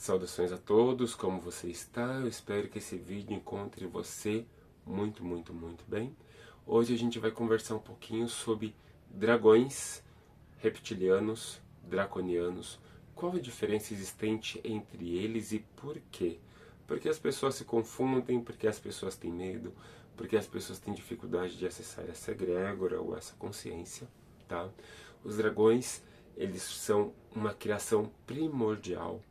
Saudações a todos, como você está? Eu espero que esse vídeo encontre você muito bem. Hoje a gente vai conversar um pouquinho sobre dragões, reptilianos, draconianos. Qual a diferença existente entre eles e por quê? Porque as pessoas se confundem, porque as pessoas têm medo, porque as pessoas têm dificuldade de acessar essa egrégora ou essa consciência, tá? Os dragões, eles são uma criação primordial,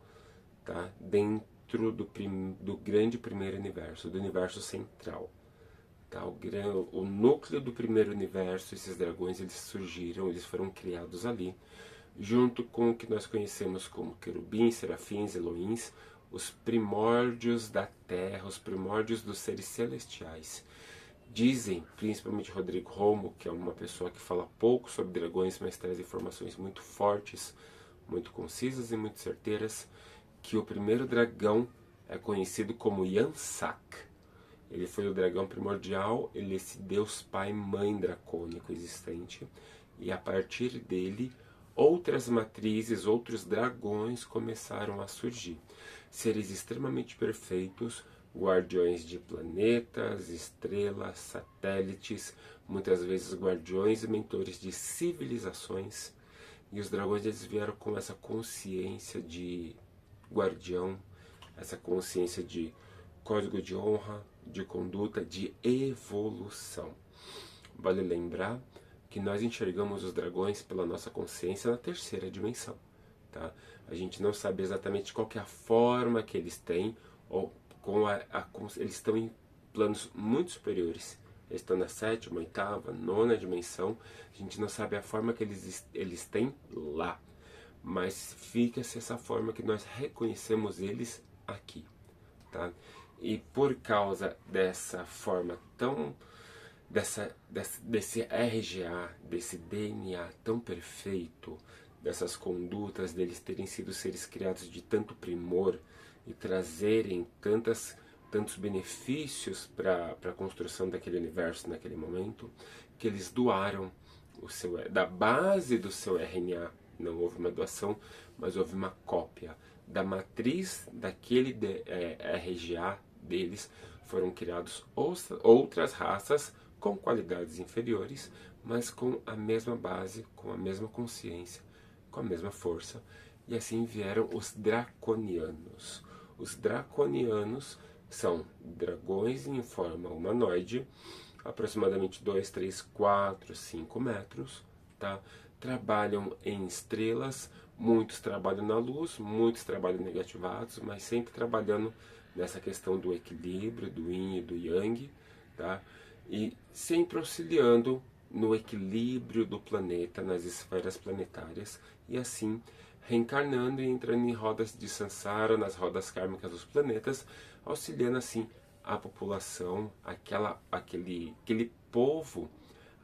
tá? Dentro do grande primeiro universo, do universo central. Tá? O núcleo do primeiro universo, esses dragões, eles surgiram, eles foram criados ali, junto com o que nós conhecemos como querubins, serafins, elohins, os primórdios da terra, os primórdios dos seres celestiais. Dizem, principalmente Rodrigo Romo, que é uma pessoa que fala pouco sobre dragões, mas traz informações muito fortes, muito concisas e muito certeiras, que o primeiro dragão é conhecido como Yansak. Ele foi o dragão primordial, ele é esse Deus Pai Mãe dracônico existente, e a partir dele outras matrizes, outros dragões começaram a surgir. Seres extremamente perfeitos, guardiões de planetas, estrelas, satélites, muitas vezes guardiões e mentores de civilizações. E os dragões, eles vieram com essa consciência de guardião, essa consciência de código de honra, de conduta, de evolução. Vale lembrar que nós enxergamos os dragões pela nossa consciência na terceira dimensão, tá? A gente não sabe exatamente qual que é a forma que eles têm, ou eles estão em planos muito superiores. Eles estão na sétima, oitava, nona dimensão. A gente não sabe a forma que eles têm lá, mas fica-se essa forma que nós reconhecemos eles aqui, tá? E por causa dessa forma tão, desse RGA, desse DNA tão perfeito, dessas condutas, deles terem sido seres criados de tanto primor e trazerem tantos benefícios para a construção daquele universo naquele momento, que eles doaram da base do seu RNA. Não houve uma doação, mas houve uma cópia da matriz daquele RGA deles. Foram criados outras raças com qualidades inferiores, mas com a mesma base, com a mesma consciência, com a mesma força. E assim vieram os draconianos. Os draconianos são dragões em forma humanoide, aproximadamente 2, 3, 4, 5 metros, tá? Trabalham em estrelas, muitos trabalham na luz, muitos trabalham negativados, mas sempre trabalhando nessa questão do equilíbrio, do yin e do yang, tá? E sempre auxiliando no equilíbrio do planeta, nas esferas planetárias, e assim reencarnando e entrando em rodas de samsara, nas rodas kármicas dos planetas, auxiliando assim a população, aquele povo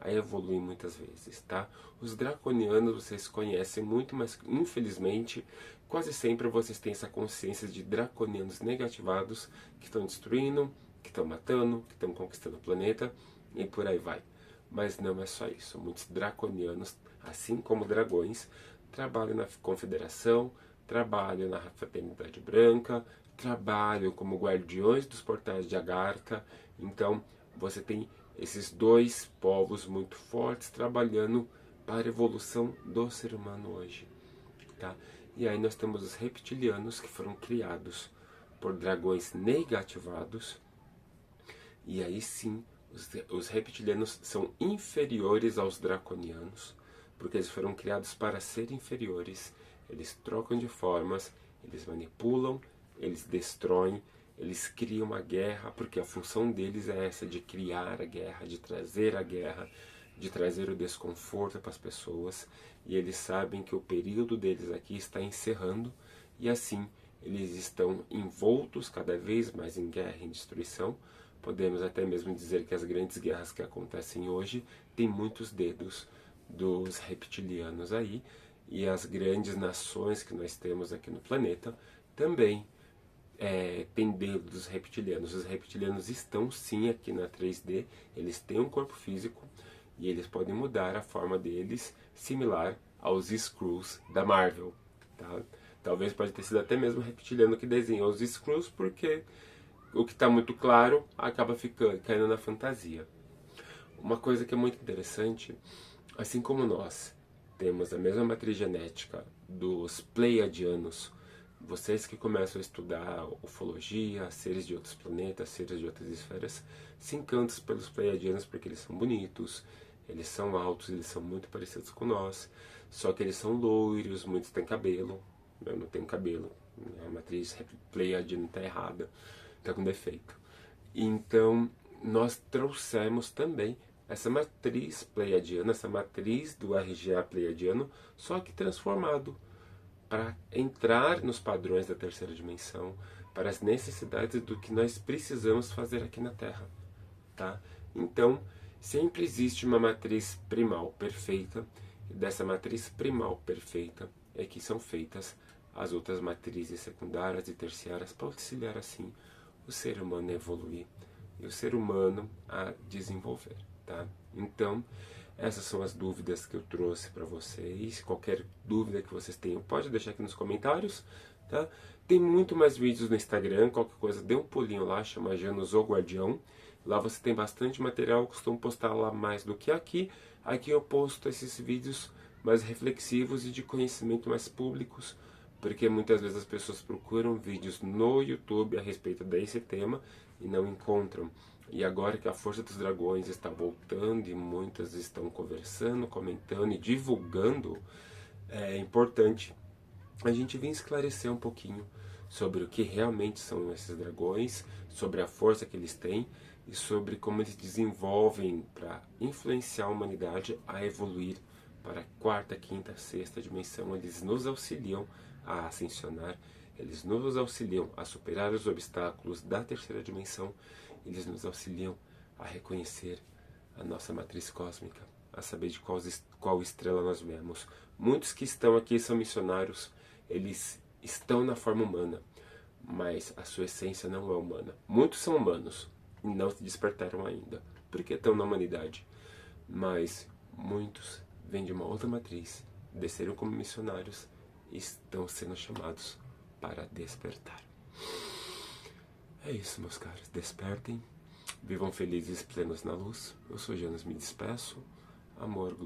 a evoluir muitas vezes, tá? Os draconianos vocês conhecem muito, mas infelizmente quase sempre vocês têm essa consciência de draconianos negativados que estão destruindo, que estão matando, que estão conquistando o planeta e por aí vai. Mas não é só isso. Muitos draconianos, assim como dragões, trabalham na Confederação, trabalham na Fraternidade Branca, trabalham como guardiões dos portais de Agartha. Então você tem esses dois povos muito fortes trabalhando para a evolução do ser humano hoje, tá? E aí nós temos os reptilianos, que foram criados por dragões negativados. E aí sim, os reptilianos são inferiores aos draconianos, porque eles foram criados para ser inferiores. Eles trocam de formas, eles manipulam, eles destroem, eles criam a guerra, porque a função deles é essa, de criar a guerra, de trazer o desconforto para as pessoas. E eles sabem que o período deles aqui está encerrando, e assim eles estão envoltos cada vez mais em guerra e destruição. Podemos até mesmo dizer que as grandes guerras que acontecem hoje têm muitos dedos dos reptilianos aí, e as grandes nações que nós temos aqui no planeta também tem dedo dos reptilianos. Os reptilianos estão sim aqui na 3D, eles têm um corpo físico e eles podem mudar a forma deles, similar aos Skrulls da Marvel, tá? Talvez pode ter sido até mesmo reptiliano que desenhou os Skrulls, porque o que está muito claro acaba caindo na fantasia. Uma coisa que é muito interessante, assim como nós temos a mesma matriz genética dos Pleiadianos, vocês que começam a estudar ufologia, seres de outros planetas, seres de outras esferas, se encantam pelos Pleiadianos porque eles são bonitos, eles são altos, eles são muito parecidos com nós, só que eles são loiros, muitos têm cabelo, eu não tenho cabelo, a matriz Pleiadiana está errada, está com defeito. Então, nós trouxemos também essa matriz pleiadiana, essa matriz do RGA pleiadiano, só que transformado para entrar nos padrões da terceira dimensão, para as necessidades do que nós precisamos fazer aqui na Terra. Tá? Então, sempre existe uma matriz primal perfeita, e dessa matriz primal perfeita é que são feitas as outras matrizes secundárias e terciárias para auxiliar assim o ser humano a evoluir e o ser humano a desenvolver. Tá? Então, essas são as dúvidas que eu trouxe para vocês. Qualquer dúvida que vocês tenham, pode deixar aqui nos comentários. Tá? Tem muito mais vídeos no Instagram, qualquer coisa, dê um pulinho lá, chama Janus o Guardião. Lá você tem bastante material, eu costumo postar lá mais do que aqui. Aqui eu posto esses vídeos mais reflexivos e de conhecimento mais públicos, porque muitas vezes as pessoas procuram vídeos no YouTube a respeito desse tema e não encontram. E agora que a Força dos Dragões está voltando e muitas estão conversando, comentando e divulgando, é importante a gente vir esclarecer um pouquinho sobre o que realmente são esses dragões, sobre a força que eles têm e sobre como eles desenvolvem para influenciar a humanidade a evoluir para a quarta, quinta, sexta dimensão. Eles nos auxiliam a ascensionar, eles nos auxiliam a superar os obstáculos da terceira dimensão, eles nos auxiliam a reconhecer a nossa matriz cósmica, a saber de qual estrela nós viemos. Muitos que estão aqui são missionários, eles estão na forma humana, mas a sua essência não é humana. Muitos são humanos e não se despertaram ainda, porque estão na humanidade. Mas muitos vêm de uma outra matriz, desceram como missionários e estão sendo chamados para despertar. É isso, meus caros. Despertem, vivam felizes, plenos na luz. Eu sou Janus, me despeço. Amor,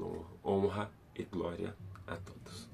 honra e glória a todos.